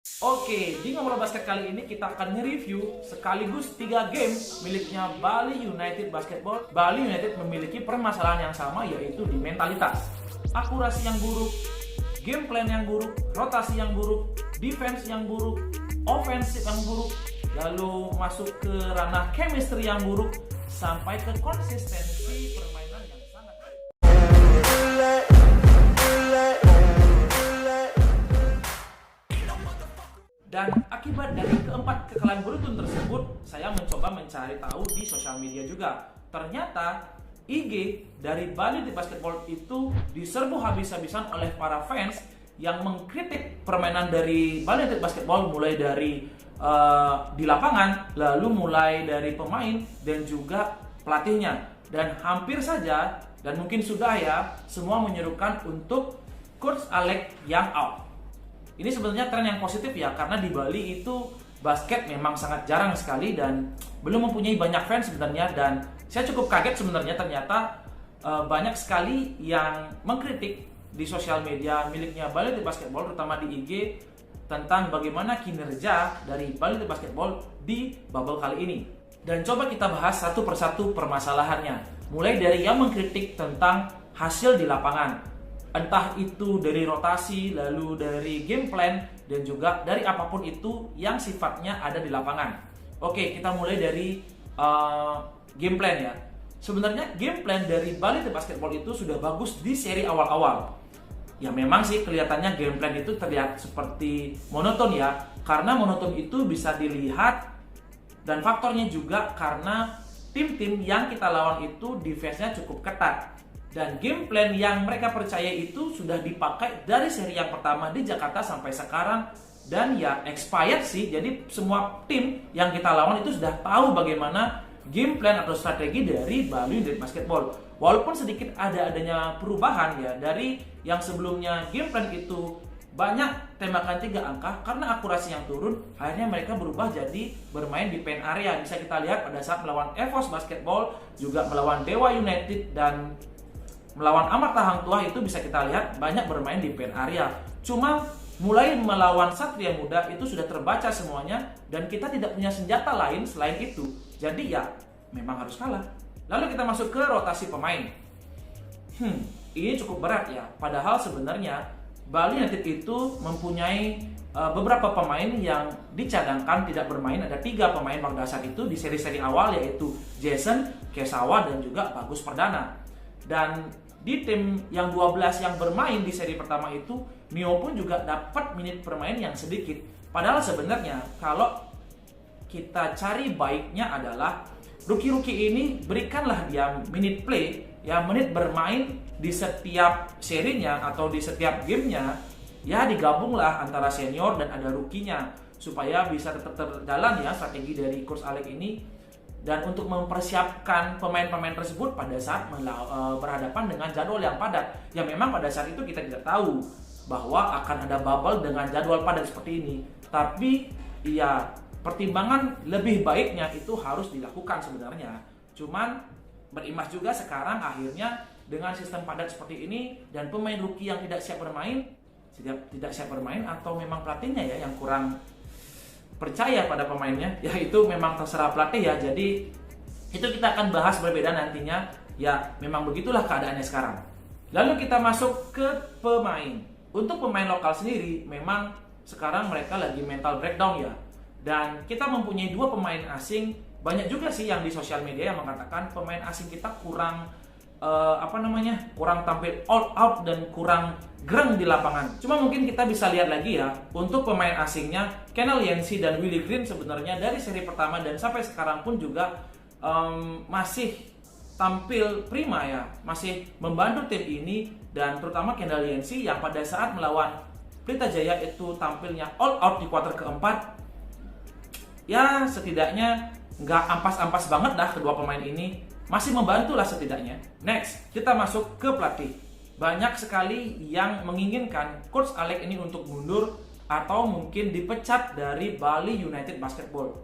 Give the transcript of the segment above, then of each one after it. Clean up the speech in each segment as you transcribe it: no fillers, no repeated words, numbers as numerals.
Oke, di Ngobrol Basket kali ini kita akan nge-review sekaligus 3 game miliknya Bali United Basketball. Bali United memiliki permasalahan yang sama, yaitu di mentalitas. Akurasi yang buruk, game plan yang buruk, rotasi yang buruk, defense yang buruk, offensive yang buruk, lalu masuk ke ranah chemistry yang buruk, sampai ke konsistensi permainan yang sangat baik. Dan akibat dari keempat kekalahan beruntun tersebut, saya mencoba mencari tahu di sosial media juga. Ternyata IG dari Bali United Basketball itu diserbu habis-habisan oleh para fans yang mengkritik permainan dari Bali United Basketball, mulai dari di lapangan, lalu mulai dari pemain dan juga pelatihnya. Dan hampir saja, dan mungkin sudah ya, semua menyerukan untuk Coach Alex yang out. Ini sebenarnya tren yang positif ya, karena di Bali itu basket memang sangat jarang sekali dan belum mempunyai banyak fans sebenarnya. Dan saya cukup kaget sebenarnya, ternyata banyak sekali yang mengkritik di sosial media miliknya Bali United Basketball, terutama di IG, tentang bagaimana kinerja dari Bali United Basketball di bubble kali ini. Dan coba kita bahas satu persatu permasalahannya. Mulai dari yang mengkritik tentang hasil di lapangan, entah itu dari rotasi, lalu dari game plan, dan juga dari apapun itu yang sifatnya ada di lapangan. Oke, kita mulai dari game plan ya. Sebenarnya game plan dari Bali United Basketball itu sudah bagus di seri awal-awal. Ya memang sih kelihatannya game plan itu terlihat seperti monoton ya, karena monoton itu bisa dilihat, dan faktornya juga karena tim-tim yang kita lawan itu defense-nya cukup ketat. Dan game plan yang mereka percaya itu sudah dipakai dari seri yang pertama di Jakarta sampai sekarang. Dan ya expired sih, jadi semua tim yang kita lawan itu sudah tahu bagaimana game plan atau strategi dari Bali United Basketball. Walaupun sedikit adanya perubahan ya, dari yang sebelumnya game plan itu banyak tembakan 3 angka, karena akurasi yang turun, akhirnya mereka berubah jadi bermain di paint area. Bisa kita lihat pada saat melawan Evos Basketball, juga melawan Dewa United, dan melawan Amarta Hang Tuah itu bisa kita lihat banyak bermain di paint area. Cuma mulai melawan Satria Muda itu sudah terbaca semuanya, dan kita tidak punya senjata lain selain itu. Jadi ya memang harus kalah. Lalu kita masuk ke rotasi pemain. Ini cukup berat ya. Padahal sebenarnya Bali United itu mempunyai beberapa pemain yang dicadangkan tidak bermain. Ada 3 pemain berdasar itu di seri-seri awal, yaitu Jason, Kesawa, dan juga Bagus Perdana. Dan di tim yang 12 yang bermain di seri pertama itu, Mio pun juga dapat menit bermain yang sedikit. Padahal sebenarnya kalau kita cari baiknya adalah rookie-rookie ini berikanlah dia minute play, ya menit bermain di setiap serinya atau di setiap gamenya. Ya digabunglah antara senior dan ada rookie-nya, supaya bisa tetap terjalan ya strategi dari Coach Alex ini. Dan untuk mempersiapkan pemain-pemain tersebut pada saat berhadapan dengan jadwal yang padat. Ya memang pada saat itu kita tidak tahu bahwa akan ada bubble dengan jadwal padat seperti ini. Tapi ya pertimbangan lebih baiknya itu harus dilakukan sebenarnya. Cuman berimbas juga sekarang akhirnya dengan sistem padat seperti ini, dan pemain rookie yang tidak siap bermain atau memang pelatihnya ya yang kurang percaya pada pemainnya, ya itu memang terserah pelatih ya. Jadi itu kita akan bahas berbeda nantinya. Ya memang begitulah keadaannya sekarang. Lalu kita masuk ke pemain. Untuk pemain lokal sendiri, memang sekarang mereka lagi mental breakdown ya. Dan kita mempunyai 2 pemain asing. Banyak juga sih yang di sosial media yang mengatakan pemain asing kita kurang kurang tampil all out dan kurang gereng di lapangan. Cuma mungkin kita bisa lihat lagi ya, untuk pemain asingnya Kenal Yancy dan Willie Green sebenarnya dari seri pertama dan sampai sekarang pun juga masih tampil prima ya, masih membantu tim ini. Dan terutama Kenal Yancy yang pada saat melawan Pelita Jaya itu tampilnya all out di kuarter keempat. Ya setidaknya nggak ampas-ampas banget dah kedua pemain ini, masih membantu lah setidaknya. Next, kita masuk ke pelatih. Banyak sekali yang menginginkan Coach Alex ini untuk mundur atau mungkin dipecat dari Bali United Basketball.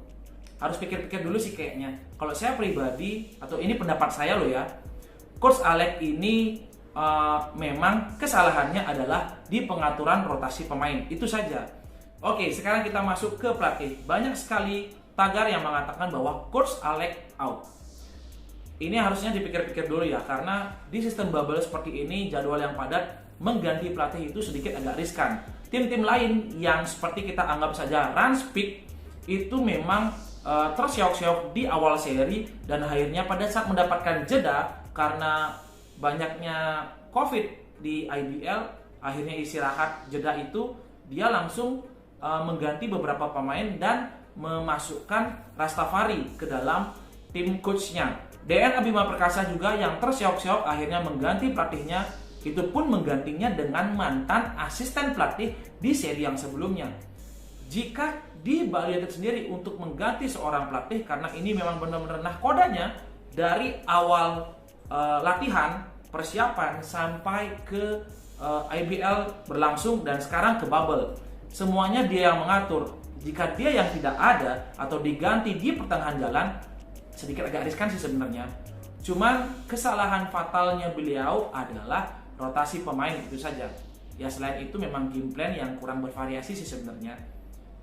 Harus pikir-pikir dulu sih kayaknya. Kalau saya pribadi, atau ini pendapat saya loh ya, Coach Alex ini memang kesalahannya adalah di pengaturan rotasi pemain. Itu saja. Oke, sekarang kita masuk ke pelatih. Banyak sekali tagar yang mengatakan bahwa Coach Alex out. Ini harusnya dipikir-pikir dulu ya, karena di sistem bubble seperti ini, jadwal yang padat, mengganti pelatih itu sedikit agak riskan. Tim-tim lain yang seperti kita anggap saja Rans Peak itu memang terseok-seok di awal seri, dan akhirnya pada saat mendapatkan jeda karena banyaknya COVID di IBL, akhirnya istirahat jeda itu, dia langsung mengganti beberapa pemain dan memasukkan Rastafari ke dalam tim coachnya. DN Abima Perkasa juga yang terseok-seok akhirnya mengganti pelatihnya, itu pun menggantinya dengan mantan asisten pelatih di seri yang sebelumnya. Jika di Bali United sendiri untuk mengganti seorang pelatih, karena ini memang benar-benar nahkodanya dari awal latihan, persiapan sampai ke IBL berlangsung dan sekarang ke bubble, semuanya dia yang mengatur. Jika dia yang tidak ada atau diganti di pertengahan jalan, sedikit agak riskan sih sebenarnya. Cuman kesalahan fatalnya beliau adalah rotasi pemain itu saja. Ya selain itu memang game plan yang kurang bervariasi sih sebenarnya.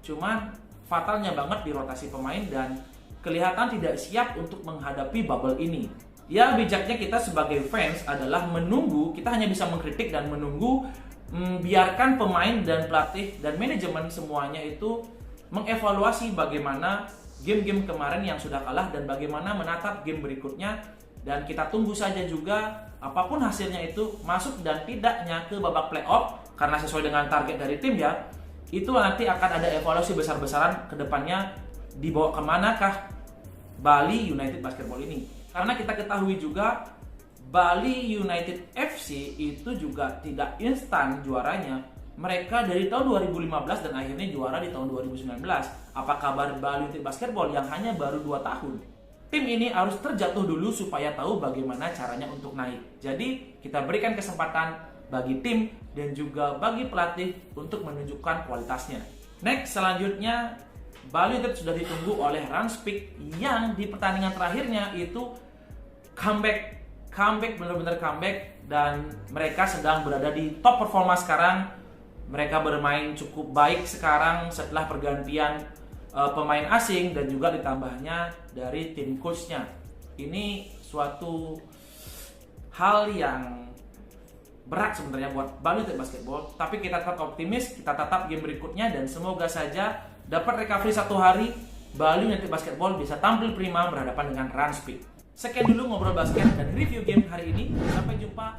Cuman fatalnya banget di rotasi pemain dan kelihatan tidak siap untuk menghadapi bubble ini. Ya bijaknya kita sebagai fans adalah menunggu, kita hanya bisa mengkritik dan menunggu, biarkan pemain dan pelatih dan manajemen semuanya itu mengevaluasi bagaimana game-game kemarin yang sudah kalah dan bagaimana menatap game berikutnya, dan kita tunggu saja juga apapun hasilnya itu masuk dan tidaknya ke babak playoff, karena sesuai dengan target dari tim ya, itu nanti akan ada evaluasi besar-besaran ke depannya, dibawa kemanakah Bali United Basketball ini. Karena kita ketahui juga Bali United FC itu juga tidak instan juaranya. Mereka dari tahun 2015 dan akhirnya juara di tahun 2019. Apa kabar Bali United Basketball yang hanya baru 2 tahun? Tim ini harus terjatuh dulu supaya tahu bagaimana caranya untuk naik. Jadi kita berikan kesempatan bagi tim dan juga bagi pelatih untuk menunjukkan kualitasnya. Next, selanjutnya Bali United sudah ditunggu oleh Rans Peak yang di pertandingan terakhirnya itu comeback, benar-benar comeback, dan mereka sedang berada di top performa sekarang. Mereka bermain cukup baik sekarang setelah pergantian pemain asing dan juga ditambahnya dari tim coachnya. Ini suatu hal yang berat sebenarnya buat Bali United Basketball, tapi kita tetap optimis, kita tetap game berikutnya, dan semoga saja dapat recovery satu hari, Bali United Basketball bisa tampil prima berhadapan dengan Rans Peak. Sekian dulu ngobrol basket dan review game hari ini. Sampai jumpa